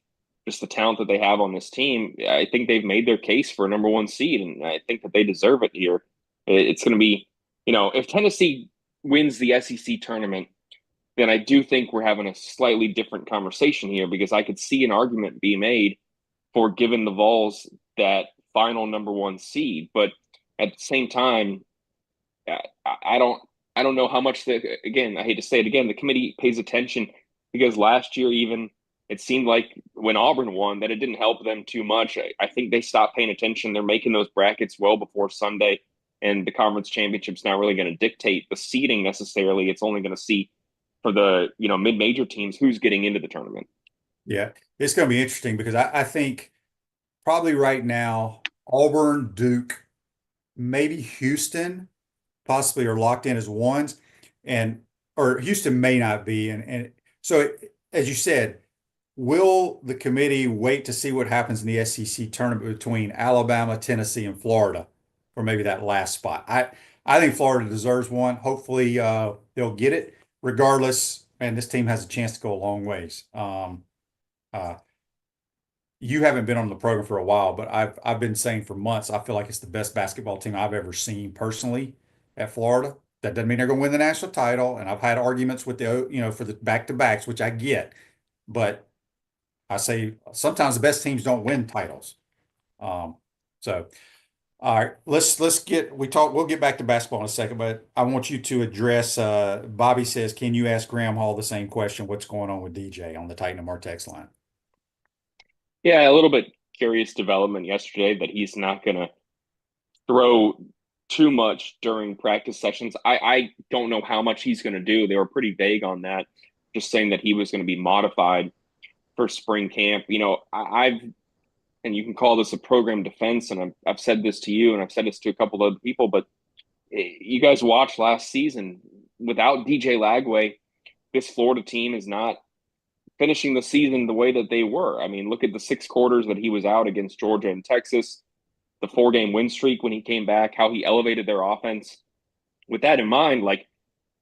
Just the talent that they have on this team, I think they've made their case for a number one seed, and I think that they deserve it here. It's going to be, if Tennessee wins the SEC tournament, then I do think we're having a slightly different conversation here, because I could see an argument be made for giving the Vols that final number one seed. But at the same time, I don't know how much again, I hate to say it again, the committee pays attention, because last year even it seemed like when Auburn won that it didn't help them too much. I think they stopped paying attention. They're making those brackets well before Sunday, and the conference championship's not really going to dictate the seeding necessarily. It's only going to see for the mid-major teams who's getting into the tournament. Yeah, it's going to be interesting, because I think probably right now Auburn, Duke, maybe Houston possibly are locked in as ones, or Houston may not be. And so, as you said, will the committee wait to see what happens in the SEC tournament between Alabama, Tennessee, and Florida for maybe that last spot? I think Florida deserves one. Hopefully they'll get it. Regardless, man, this team has a chance to go a long ways. You haven't been on the program for a while, but I've been saying for months, I feel like it's the best basketball team I've ever seen personally at Florida. That doesn't mean they're going to win the national title. And I've had arguments with for the back-to-backs, which I get. But I say sometimes the best teams don't win titles. So, all right, we'll get back to basketball in a second, but I want you to address, Bobby says, can you ask Graham Hall the same question? What's going on with DJ on the Titan and Martex line? Yeah, a little bit curious development yesterday that he's not going to throw too much during practice sessions. I don't know how much he's going to do. They were pretty vague on that, just saying that he was going to be modified for spring camp. And you can call this a program defense, and I've said this to you, and I've said this to a couple of other people, but you guys watched last season. Without DJ Lagway, this Florida team is not finishing the season the way that they were. I mean, look at the 6 quarters that he was out against Georgia and Texas, the 4-game win streak when he came back, how he elevated their offense. With that in mind,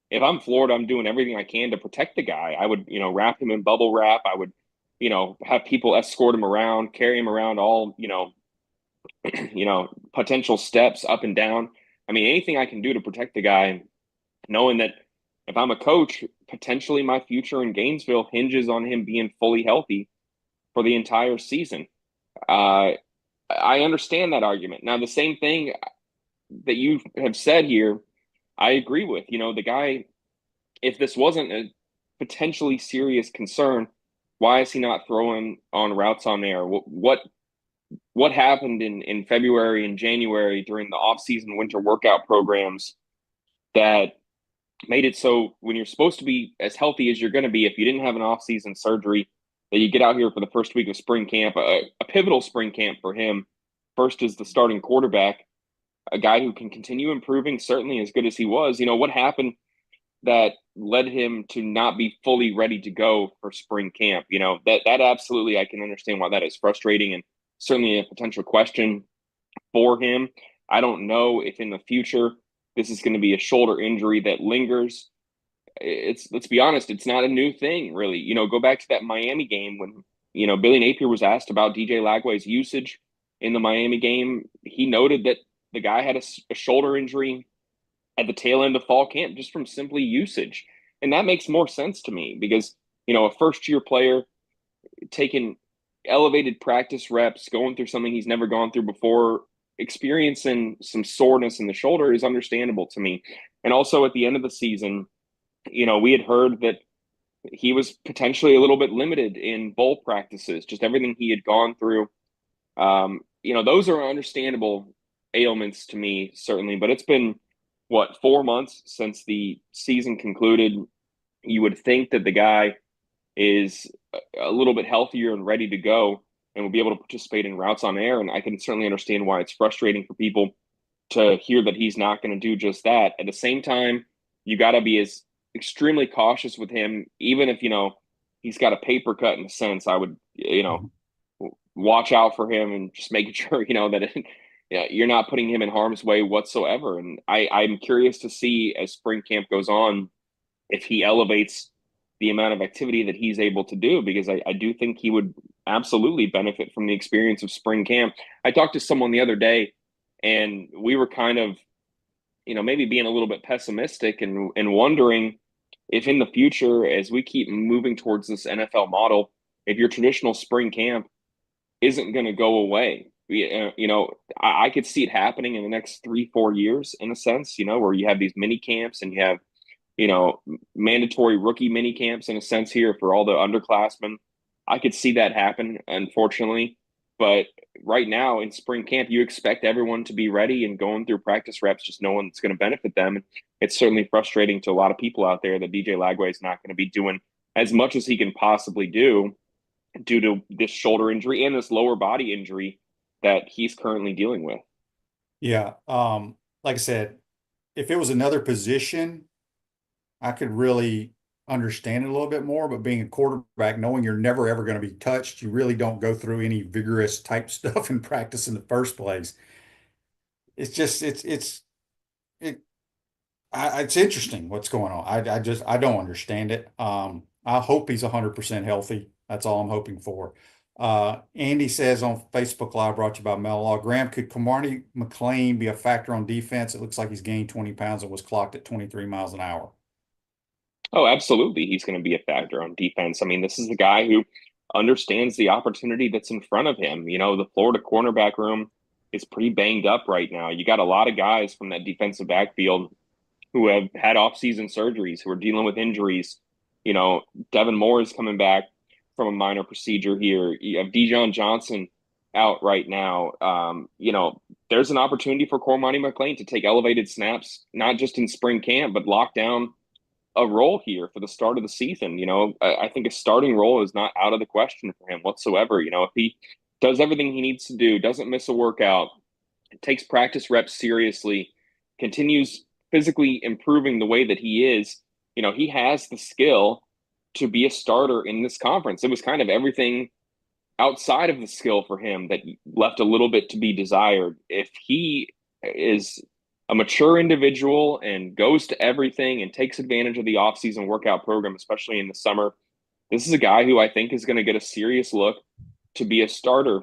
if I'm Florida, I'm doing everything I can to protect the guy. I would, wrap him in bubble wrap. I would, have people escort him around, carry him around all, potential steps up and down. I mean, anything I can do to protect the guy, knowing that if I'm a coach, potentially my future in Gainesville hinges on him being fully healthy for the entire season. I understand that argument. Now, the same thing that you have said here, I agree with. The guy, if this wasn't a potentially serious concern, why is he not throwing on routes on air? What happened in February and January during the off-season winter workout programs that made it so when you're supposed to be as healthy as you're going to be, if you didn't have an off-season surgery, that you get out here for the first week of spring camp, a pivotal spring camp for him, first as the starting quarterback, a guy who can continue improving, certainly as good as he was. What happened that led him to not be fully ready to go for spring camp? That absolutely, I can understand why that is frustrating and certainly a potential question for him. I don't know if in the future this is going to be a shoulder injury that lingers. Let's be honest, it's not a new thing, really. Go back to that Miami game when, Billy Napier was asked about DJ Lagway's usage in the Miami game. He noted that the guy had a shoulder injury at the tail end of fall camp just from simply usage. And that makes more sense to me because, a first-year player taking elevated practice reps, going through something he's never gone through before, experiencing some soreness in the shoulder is understandable to me. And also at the end of the season, we had heard that he was potentially a little bit limited in bowl practices, just everything he had gone through. Those are understandable ailments to me, certainly, but it's been 4 months since the season concluded. You would think that the guy is a little bit healthier and ready to go and will be able to participate in routes on air. And I can certainly understand why it's frustrating for people to hear that he's not going to do just that. At the same time, you got to be as extremely cautious with him, even if, he's got a paper cut in a sense. I would, watch out for him and just making sure, that you're not putting him in harm's way whatsoever. And I'm curious to see as spring camp goes on, if he elevates the amount of activity that he's able to do, because I do think he would absolutely benefit from the experience of spring camp. I talked to someone the other day, and we were kind of, maybe being a little bit pessimistic and wondering if in the future, as we keep moving towards this NFL model, if your traditional spring camp isn't going to go away. I could see it happening in the next 3-4 years in a sense, where you have these mini camps and you have, mandatory rookie mini camps in a sense here for all the underclassmen. I could see that happen, unfortunately. But right now in spring camp, you expect everyone to be ready and going through practice reps, just knowing it's going to benefit them. It's certainly frustrating to a lot of people out there that DJ Lagway is not going to be doing as much as he can possibly do due to this shoulder injury and this lower body injury that he's currently dealing with. Yeah. Like I said, if it was another position, I could really understand it a little bit more, but being a quarterback, knowing you're never ever going to be touched, you really don't go through any vigorous type stuff in practice in the first place. It's just it's interesting what's going on. I don't understand it. I hope he's 100% healthy. That's all I'm hoping for. Andy says on Facebook Live, brought to you by Mellog, Graham, could Kamari McLean be a factor on defense? It looks like he's gained 20 pounds and was clocked at 23 miles an hour. Oh, absolutely. He's going to be a factor on defense. I mean, this is the guy who understands the opportunity that's in front of him. The Florida cornerback room is pretty banged up right now. You got a lot of guys from that defensive backfield who have had off-season surgeries, who are dealing with injuries. Devin Moore is coming back from a minor procedure here. You have Dijon Johnson out right now. There's an opportunity for Cormani McLean to take elevated snaps, not just in spring camp, but lock down a role here for the start of the season. I think a starting role is not out of the question for him whatsoever. If he does everything he needs to do, doesn't miss a workout, takes practice reps seriously, continues physically improving the way that he is, he has the skill to be a starter in this conference. It was kind of everything outside of the skill for him that left a little bit to be desired. If he is a mature individual and goes to everything and takes advantage of the offseason workout program, especially in the summer, this is a guy who I think is going to get a serious look to be a starter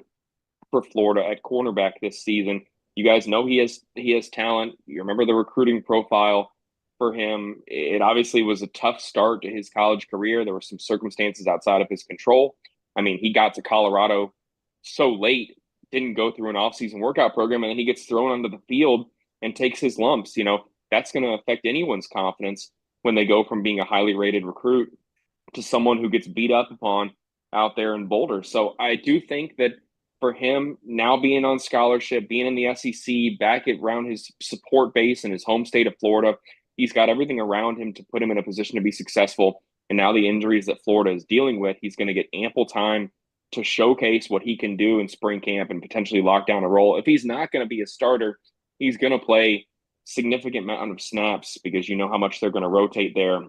for Florida at cornerback this season. You guys know he has talent. You remember the recruiting profile for him. It obviously was a tough start to his college career. There were some circumstances outside of his control. I mean, he got to Colorado so late, didn't go through an offseason workout program, and then he gets thrown onto the field and takes his lumps. That's going to affect anyone's confidence when they go from being a highly rated recruit to someone who gets beat up upon out there in Boulder. So I do think that for him now being on scholarship, being in the SEC, back around his support base in his home state of Florida, he's got everything around him to put him in a position to be successful. And now the injuries that Florida is dealing with, he's going to get ample time to showcase what he can do in spring camp and potentially lock down a role. If he's not going to be a starter, he's going to play significant amount of snaps because you know how much they're going to rotate there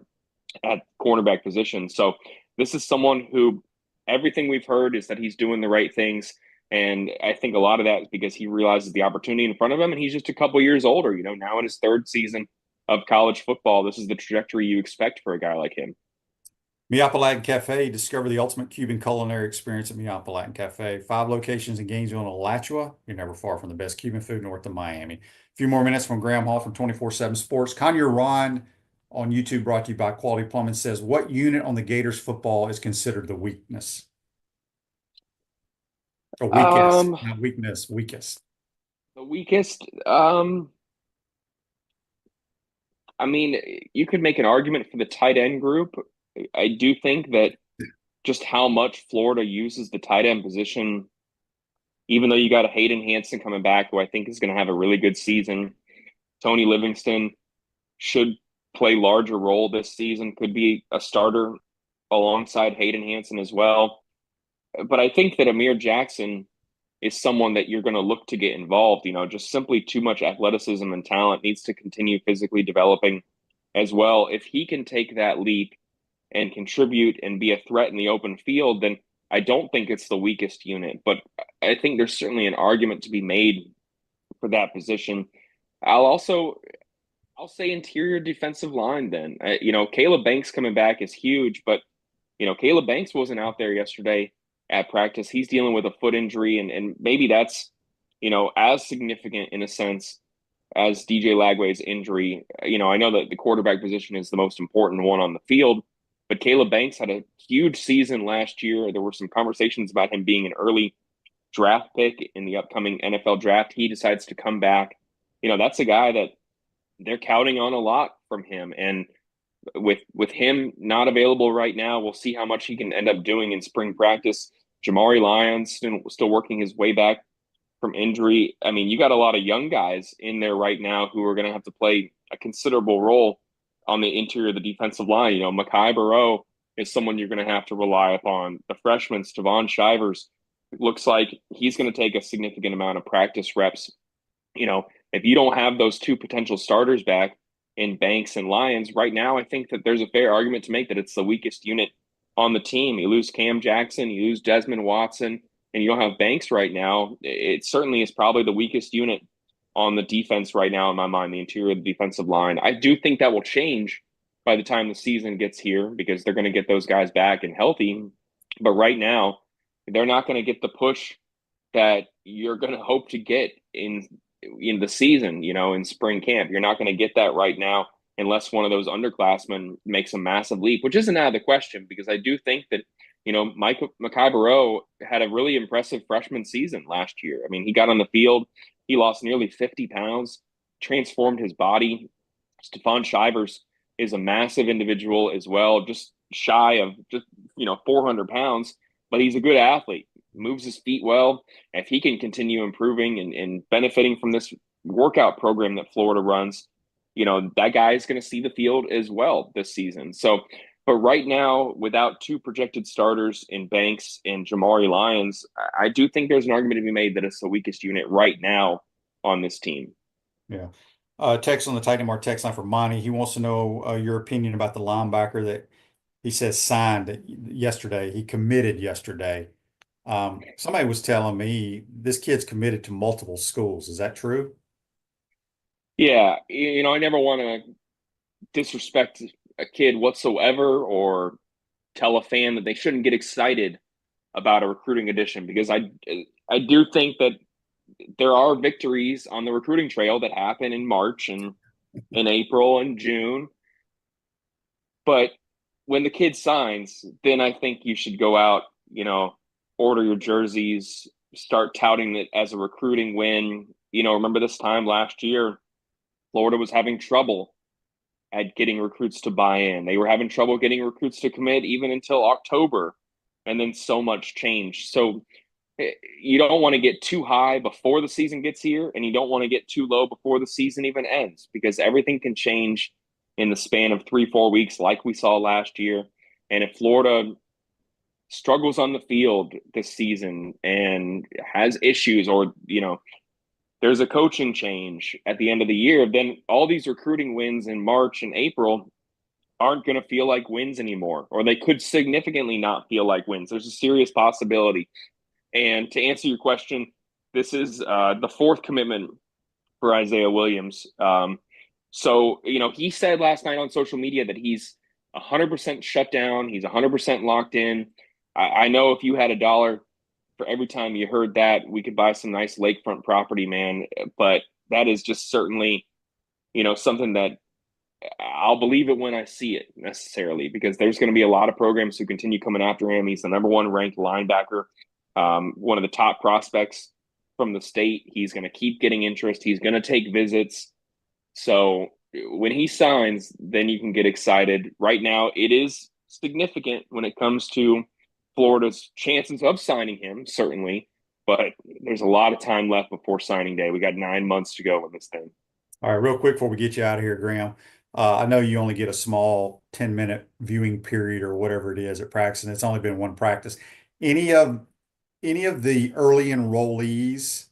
at cornerback position. So this is someone who everything we've heard is that he's doing the right things. And I think a lot of that is because he realizes the opportunity in front of him, and he's just a couple years older, now in his third season of college football. This is the trajectory you expect for a guy like him. Miapa Latin Cafe. Discover the ultimate Cuban culinary experience at Miapa Latin Cafe. 5 locations in Gainesville and Alachua. You're never far from the best Cuban food north of Miami. A few more minutes from Graham Hall from 24/7 Sports. Conyer Ron on YouTube, brought to you by Quality Plumbing, says, what unit on the Gators football is considered the weakness? Or weakest, not weakness, weakest. The weakest, I mean, you could make an argument for the tight end group. I do think that just how much Florida uses the tight end position, even though you got a Hayden Hansen coming back, who I think is going to have a really good season. Tony Livingston should play larger role this season, could be a starter alongside Hayden Hansen as well. But I think that Amir Jackson is someone that you're going to look to get involved. Just simply too much athleticism and talent, needs to continue physically developing as well. If he can take that leap and contribute and be a threat in the open field, then I don't think it's the weakest unit. But I think there's certainly an argument to be made for that position. I'll say interior defensive line then. Caleb Banks coming back is huge, but Caleb Banks wasn't out there yesterday at practice. He's dealing with a foot injury, and maybe that's, as significant in a sense as DJ Lagway's injury. I know that the quarterback position is the most important one on the field, but Caleb Banks had a huge season last year. There were some conversations about him being an early draft pick in the upcoming NFL draft. He decides to come back. That's a guy that they're counting on a lot from him. And with him not available right now, we'll see how much he can end up doing in spring practice. Jamari Lyons still working his way back from injury. I mean, you got a lot of young guys in there right now who are going to have to play a considerable role on the interior of the defensive line. Mekhi Barrow is someone you're going to have to rely upon. The freshman, Stevan Shivers, looks like he's going to take a significant amount of practice reps. If you don't have those two potential starters back in Banks and Lyons right now, I think that there's a fair argument to make that it's the weakest unit on the team. You lose Cam Jackson, you lose Desmond Watson, and you don't have Banks right now. It certainly is probably the weakest unit on the defense right now, in my mind, the interior of the defensive line. I do think that will change by the time the season gets here, because they're going to get those guys back and healthy. But right now, they're not going to get the push that you're going to hope to get in the season, in spring camp. You're not going to get that right now unless one of those underclassmen makes a massive leap, which isn't out of the question, because I do think that, Mekhi Barrow had a really impressive freshman season last year. I mean, he got on the field, he lost nearly 50 pounds, transformed his body. Stevan Shivers is a massive individual as well, just shy of 400 pounds, but he's a good athlete, moves his feet well. If he can continue improving and benefiting from this workout program that Florida runs, that guy is going to see the field as well this season. So, but right now, without two projected starters in Banks and Jamari Lyons, I do think there's an argument to be made that it's the weakest unit right now on this team. Yeah. Text on the Titan Mark text line for Monty. He wants to know your opinion about the linebacker that he says signed yesterday. He committed yesterday. Somebody was telling me this kid's committed to multiple schools. Is that true? Yeah. I never want to disrespect a kid whatsoever or tell a fan that they shouldn't get excited about a recruiting addition, because I do think that there are victories on the recruiting trail that happen in March and in April and June. But when the kid signs, then I think you should go out, order your jerseys, start touting it as a recruiting win. Remember this time last year, Florida was having trouble at getting recruits to buy in. They were having trouble getting recruits to commit even until October. And then so much changed. So you don't want to get too high before the season gets here, and you don't want to get too low before the season even ends, because everything can change in the span of 3-4 weeks, like we saw last year. And if Florida struggles on the field this season and has issues, or, there's a coaching change at the end of the year, then all these recruiting wins in March and April aren't going to feel like wins anymore, or they could significantly not feel like wins. There's a serious possibility. And to answer your question, this is the fourth commitment for Isaiah Williams. So, he said last night on social media that he's 100% shut down. He's 100% locked in. I know if you had $1 for every time you heard that, we could buy some nice lakefront property, man. But that is just certainly, something that I'll believe it when I see it, necessarily, because there's going to be a lot of programs who continue coming after him. He's the #1 ranked linebacker, one of the top prospects from the state. He's going to keep getting interest. He's going to take visits. So when he signs, then you can get excited. Right now, it is significant when it comes to Florida's chances of signing him, certainly, but there's a lot of time left before signing day. We got 9 months to go with this thing. All right, real quick before we get you out of here, Graham. I know you only get a small 10-minute viewing period or whatever it is at practice, and it's only been one practice. Any of the early enrollees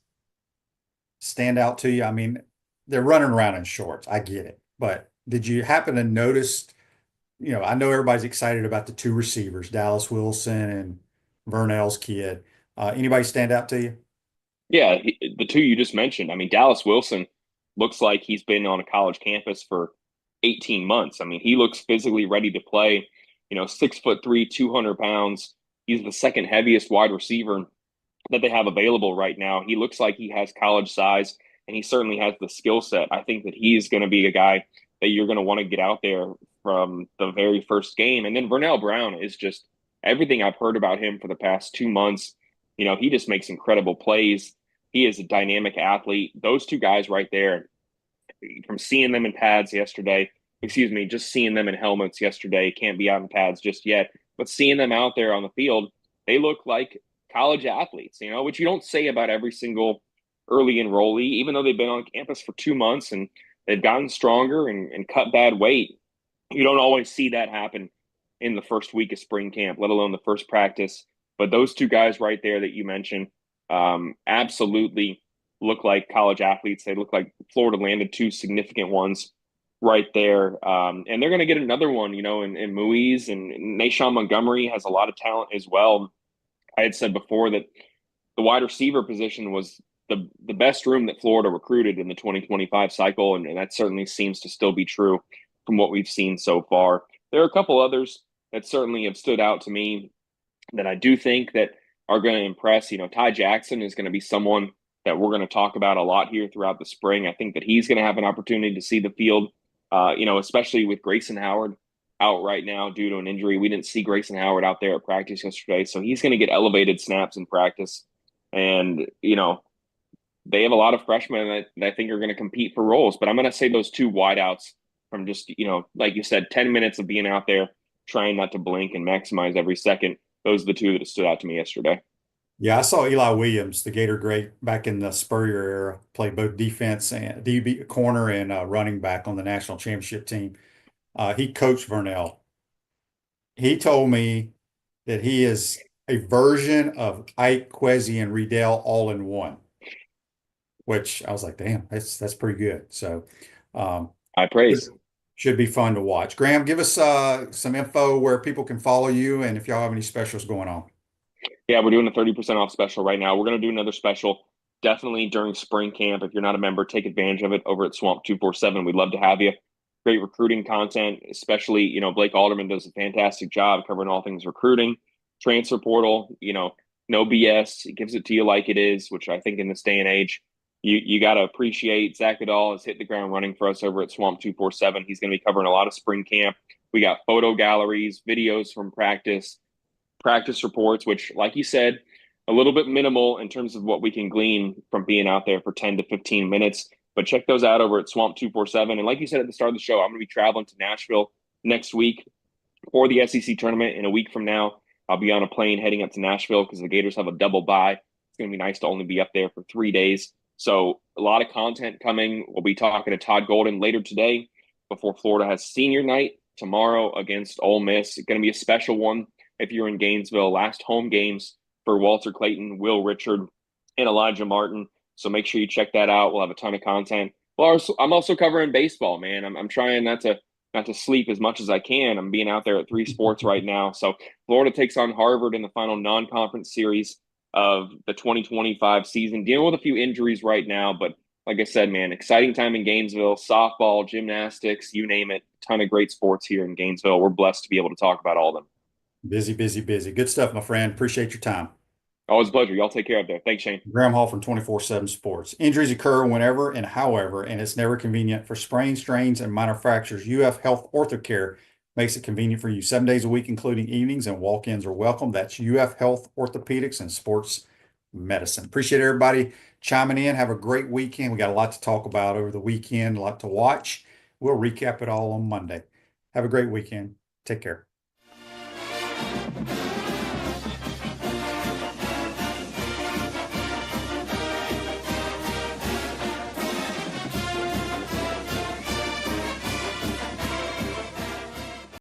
stand out to you? I mean, they're running around in shorts. I get it. But did you happen to notice, I know everybody's excited about the two receivers, Dallas Wilson and Vernell's kid. Anybody stand out to you? Yeah, the two you just mentioned. I mean, Dallas Wilson looks like he's been on a college campus for 18 months. I mean, he looks physically ready to play. 6'3", 200 pounds. He's the second heaviest wide receiver that they have available right now. He looks like he has college size, and he certainly has the skill set. I think that he's going to be a guy that you're going to want to get out there from the very first game. And then Vernell Brown is just everything I've heard about him for the past 2 months. He just makes incredible plays. He is a dynamic athlete. Those two guys right there, from seeing them in pads yesterday, just seeing them in helmets yesterday, can't be out in pads just yet, but seeing them out there on the field, they look like college athletes, which you don't say about every single early enrollee, even though they've been on campus for 2 months and they've gotten stronger and cut bad weight. You don't always see that happen in the first week of spring camp, let alone the first practice. But those two guys right there that you mentioned absolutely look like college athletes. They look like Florida landed two significant ones right there. And they're going to get another one, in Muiz, and Nashawn Montgomery has a lot of talent as well. I had said before that the wide receiver position was the best room that Florida recruited in the 2025 cycle, and that certainly seems to still be true from what we've seen so far. There are a couple others that certainly have stood out to me that I do think that are going to impress. Ty Jackson is going to be someone that we're going to talk about a lot here throughout the spring. I think that he's going to have an opportunity to see the field, especially with Grayson Howard out right now due to an injury. We didn't see Grayson Howard out there at practice yesterday, so he's going to get elevated snaps in practice. And, they have a lot of freshmen that I think are going to compete for roles. But I'm going to say those two wideouts from just, like you said, 10 minutes of being out there, trying not to blink and maximize every second. Those are the two that stood out to me yesterday. Yeah, I saw Eli Williams, the Gator great back in the Spurrier era, play both defense and DB corner and running back on the national championship team. He coached Vernell. He told me that he is a version of Ike, Kwesi, and Riedel all in one, which I was like, damn, that's pretty good. So I praise. should be fun to watch. Graham, give us some info where people can follow you and if y'all have any specials going on. Yeah, we're doing a 30% off special right now. We're going to do another special definitely during spring camp. If you're not a member, take advantage of it over at Swamp 247. We'd love to have you. Great recruiting content, especially, Blake Alderman does a fantastic job covering all things recruiting, transfer portal, no BS. He gives it to you like it is, which I think in this day and age, you got to appreciate. Zach Goodall has hit the ground running for us over at Swamp 247. He's going to be covering a lot of spring camp. We got photo galleries, videos from practice reports, which, like you said, a little bit minimal in terms of what we can glean from being out there for 10 to 15 minutes. But check those out over at Swamp 247. And like you said at the start of the show, I'm going to be traveling to Nashville next week for the SEC tournament. In a week from now, I'll be on a plane heading up to Nashville because the Gators have a double bye. It's going to be nice to only be up there for 3 days. So a lot of content coming. We'll be talking to Todd Golden later today before Florida has senior night tomorrow against Ole Miss. It's going to be a special one if you're in Gainesville. Last home games for Walter Clayton, Will Richard, and Elijah Martin. So make sure you check that out. We'll have a ton of content. Well, I'm also covering baseball, man. I'm trying not to sleep as much as I can. I'm being out there at 3 sports right now. So Florida takes on Harvard in the final non-conference series of the 2025 season, dealing with a few injuries right now. But like I said, man, exciting time in Gainesville, softball, gymnastics, you name it. Ton of great sports here in Gainesville. We're blessed to be able to talk about all of them. Busy, busy, busy. Good stuff, my friend. Appreciate your time. Always a pleasure. Y'all take care up there. Thanks, Shane. Graham Hall from 24/7 Sports. Injuries occur whenever and however, and it's never convenient. For sprains, strains, and minor fractures, UF Health OrthoCare makes it convenient for you 7 days a week, including evenings, and walk-ins are welcome. That's UF Health Orthopedics and Sports Medicine. Appreciate everybody chiming in. Have a great weekend. We got a lot to talk about over the weekend, a lot to watch. We'll recap it all on Monday. Have a great weekend. Take care.